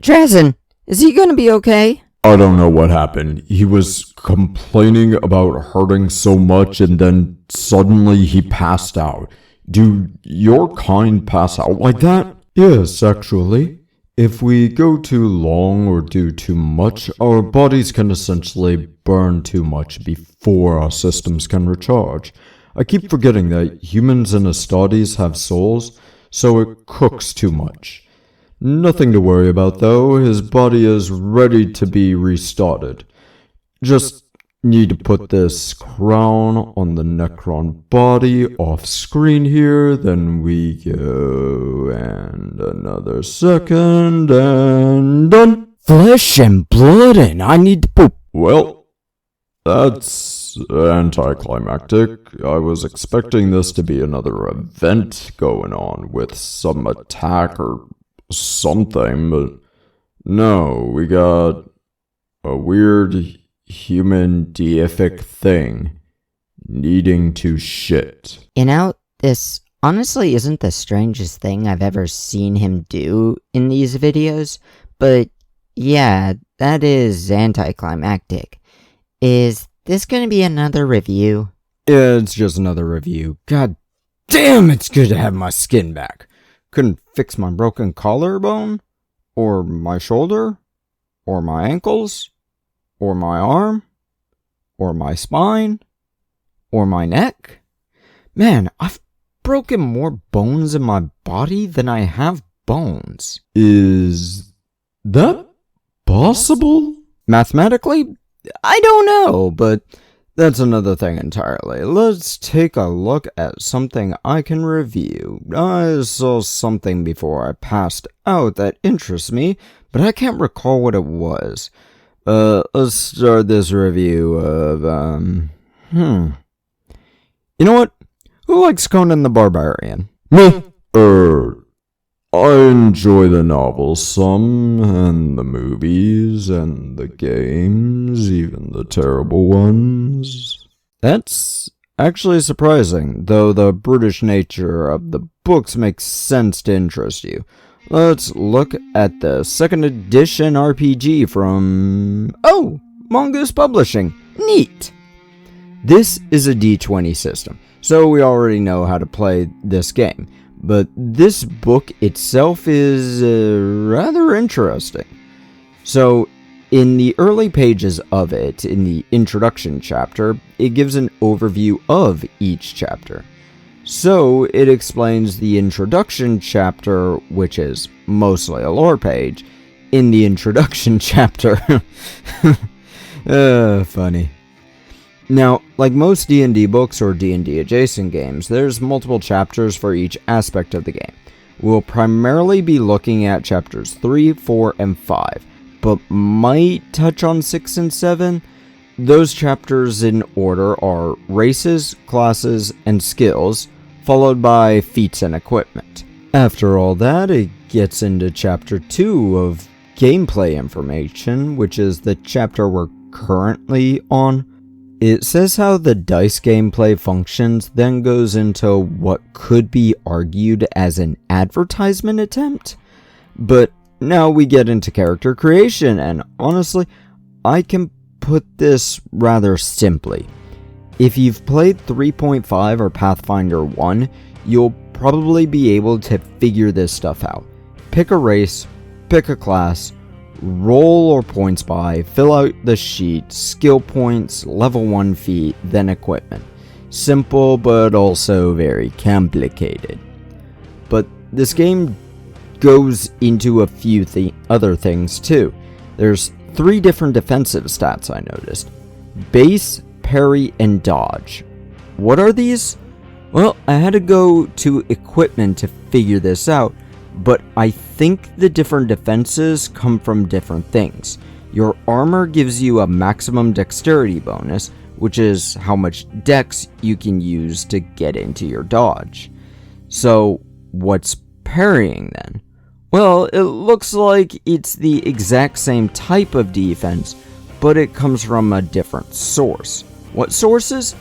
Drazen, is he gonna be okay? I don't know what happened. He was complaining about hurting so much and then suddenly he passed out. Do your kind pass out like that? Yes, actually. If we go too long or do too much, our bodies can essentially burn too much before our systems can recharge. I keep forgetting that humans and Astartes have souls, so it cooks too much. Nothing to worry about though, his body is ready to be restarted. Just need to put this crown on the Necron body off screen here, then we go, and another second, and done! Flesh and blood, and I need to poop. Well, that's anticlimactic. I was expecting this to be another event going on with some attack or something, but no, we got a weird human deific thing needing to shit. You know, this honestly isn't the strangest thing I've ever seen him do in these videos, but yeah, that is anticlimactic. Is this gonna be another review? Yeah, it's just another review. God damn, it's good to have my skin back. Couldn't fix my broken collarbone, or my shoulder, or my ankles, or my arm, or my spine, or my neck. Man, I've broken more bones in my body than I have bones. Is that possible? Mathematically, I don't know, but that's another thing entirely. Let's take a look at something I can review. I saw something before I passed out that interests me, but I can't recall what it was. Let's start this review of, You know what? Who likes Conan the Barbarian? Me. I enjoy the novels some, and the movies, and the games, even the terrible ones. That's actually surprising, though the brutish nature of the books makes sense to interest you. Let's look at the 2nd edition RPG from... Oh! Mongoose Publishing. Neat! This is a D20 system, so we already know how to play this game. But this book itself is rather interesting. So, in the early pages of it, in the introduction chapter, it gives an overview of each chapter. So, it explains the introduction chapter, which is mostly a lore page, in the introduction chapter. Funny. Now, like most D&D books or D&D adjacent games, there's multiple chapters for each aspect of the game. We'll primarily be looking at chapters 3, 4, and 5, but might touch on 6 and 7. Those chapters in order are races, classes, and skills, followed by feats and equipment. After all that, it gets into chapter 2 of gameplay information, which is the chapter we're currently on. It says how the dice gameplay functions, then goes into what could be argued as an advertisement attempt. But now we get into character creation, and honestly, I can put this rather simply. If you've played 3.5 or Pathfinder 1, you'll probably be able to figure this stuff out. Pick a race, pick a class, roll or points by, fill out the sheet, skill points, level 1 feat, then equipment. Simple, but also very complicated. But this game goes into a few other things too. There's 3 different defensive stats I noticed. Base, parry, and dodge. What are these? Well, I had to go to equipment to figure this out, but I think the different defenses come from different things. Your armor gives you a maximum dexterity bonus, which is how much dex you can use to get into your dodge. So, what's parrying then? Well, it looks like it's the exact same type of defense, but it comes from a different source. What sources?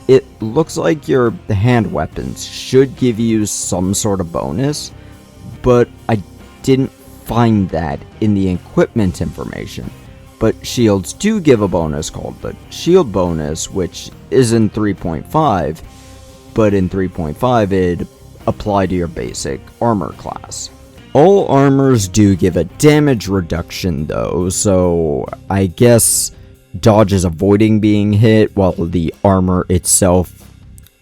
It looks like your hand weapons should give you some sort of bonus, but I didn't find that in the equipment information, but shields do give a bonus called the shield bonus, which is in 3.5, but in 3.5 it apply to your basic armor class. All armors do give a damage reduction though, so I guess dodge is avoiding being hit while the armor itself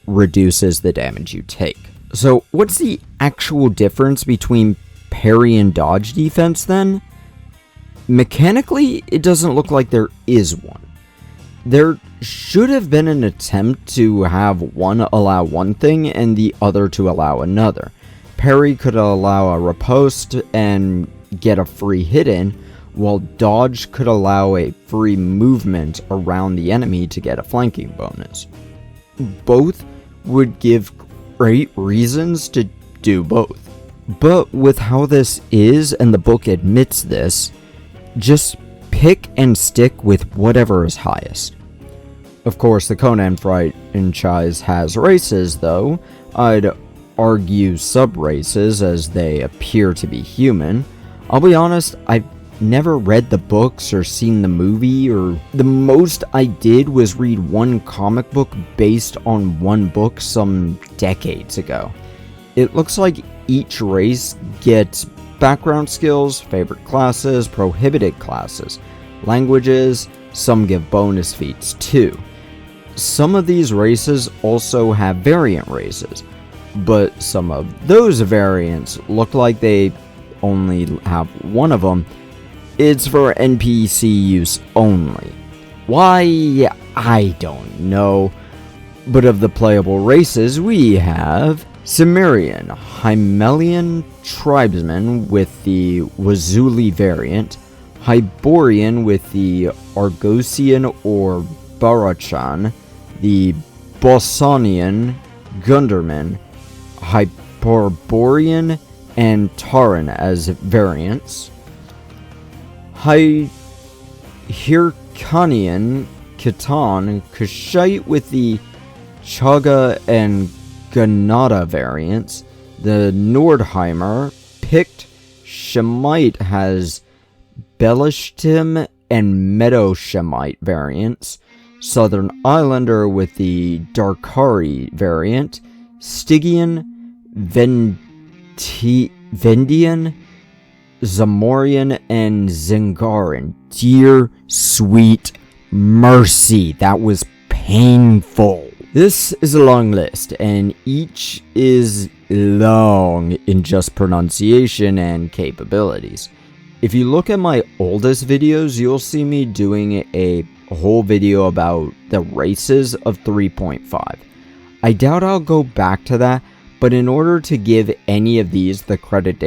reduces the damage you take. So what's the actual difference between parry and dodge defense then? Mechanically, it doesn't look like there is one. There should have been an attempt to have one allow one thing and the other to allow another. Parry could allow a riposte and get a free hit in, while dodge could allow a free movement around the enemy to get a flanking bonus. Both would give great reasons to do both. But with how this is, and the book admits this, just pick and stick with whatever is highest. Of course, the Conan franchise has races though. I'd argue sub-races as they appear to be human. I'll be honest, I've never read the books or seen the movie, or the most I did was read one comic book based on one book some decades ago. It looks like each race gets background skills, favorite classes, prohibited classes, languages, some give bonus feats too. Some of these races also have variant races, but some of those variants look like they only have one of them. It's for NPC use only. Why? I don't know. But of the playable races, we have Cimmerian, Hymelian tribesman with the Wazuli variant, Hyborian with the Argosian or Barachan, the Bossonian Gunderman, Hyperborean, and Taran as variants. Hirkanian, Khitan, Kushite with the Chaga and Ganada variants. The Nordheimer, Pict, Shemite has Belishtim and Meadow Shemite variants. Southern Islander with the Darkari variant. Stygian, Vendian, Zamorian, and Zingaran. Dear sweet mercy, that was painful. This is a long list, and each is long in just pronunciation and capabilities. If you look at my oldest videos, you'll see me doing a whole video about the races of 3.5. I doubt I'll go back to that, but in order to give any of these the credit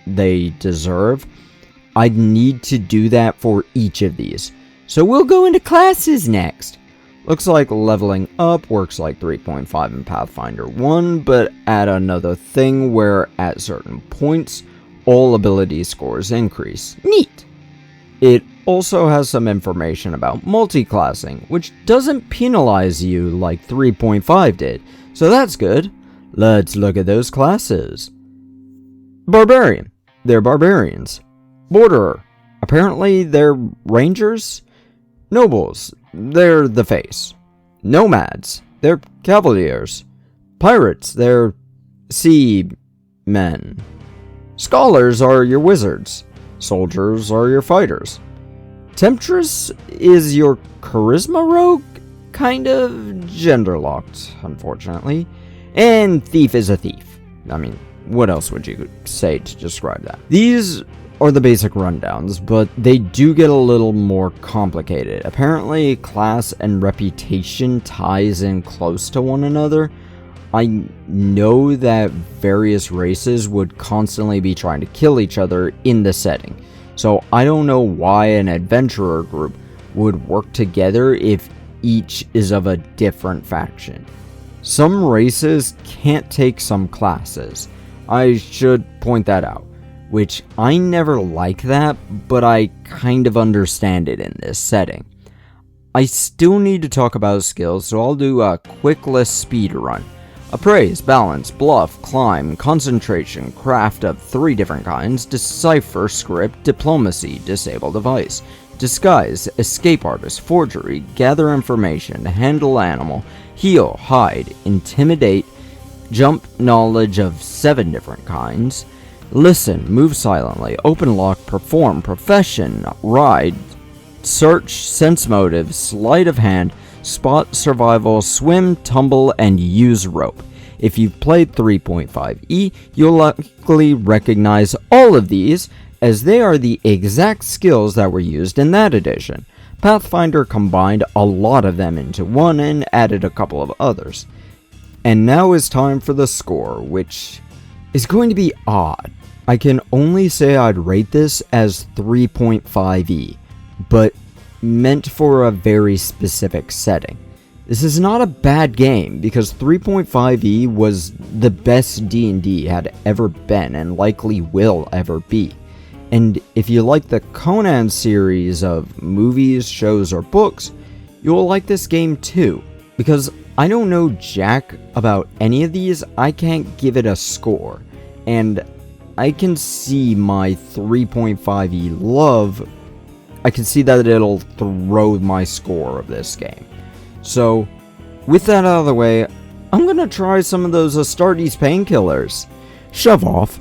they deserve, I'd need to do that for each of these. So we'll go into classes next. Looks like leveling up works like 3.5 in Pathfinder 1, but add another thing where at certain points, all ability scores increase. Neat! It also has some information about multi-classing, which doesn't penalize you like 3.5 did, so that's good. Let's look at those classes. Barbarian. They're barbarians. Borderer. Apparently they're rangers. Nobles. They're the face. Nomads. They're cavaliers. Pirates. They're sea men. Scholars are your wizards. Soldiers are your fighters. Temptress is your charisma rogue? Kind of gender-locked, unfortunately. And thief is a thief. I mean, what else would you say to describe that? These are the basic rundowns, but they do get a little more complicated. Apparently, class and reputation ties in close to one another. I know that various races would constantly be trying to kill each other in the setting, so I don't know why an adventurer group would work together if each is of a different faction. Some races can't take some classes. I should point that out, which I never like that, but I kind of understand it in this setting. I still need to talk about skills, so I'll do a quick list speed run. Appraise, balance, bluff, climb, concentration, craft of 3 different kinds, decipher, script, diplomacy, disable device, disguise, escape artist, forgery, gather information, handle animal, heal, hide, intimidate, jump, knowledge of 7 different kinds, listen, move silently, open lock, perform, profession, ride, search, sense motive, sleight of hand, spot, survival, swim, tumble, and use rope. If you've played 3.5e, you'll likely recognize all of these, as they are the exact skills that were used in that edition. Pathfinder combined a lot of them into one and added a couple of others. And now is time for the score, which is going to be odd. I can only say I'd rate this as 3.5e, but meant for a very specific setting. This is not a bad game, because 3.5e was the best D&D had ever been and likely will ever be. And if you like the Conan series of movies, shows, or books, you'll like this game too. Because I don't know jack about any of these, I can't give it a score. And I can see my 3.5e love, I can see that it'll throw my score of this game. So, with that out of the way, I'm gonna try some of those Astartes painkillers. Shove off.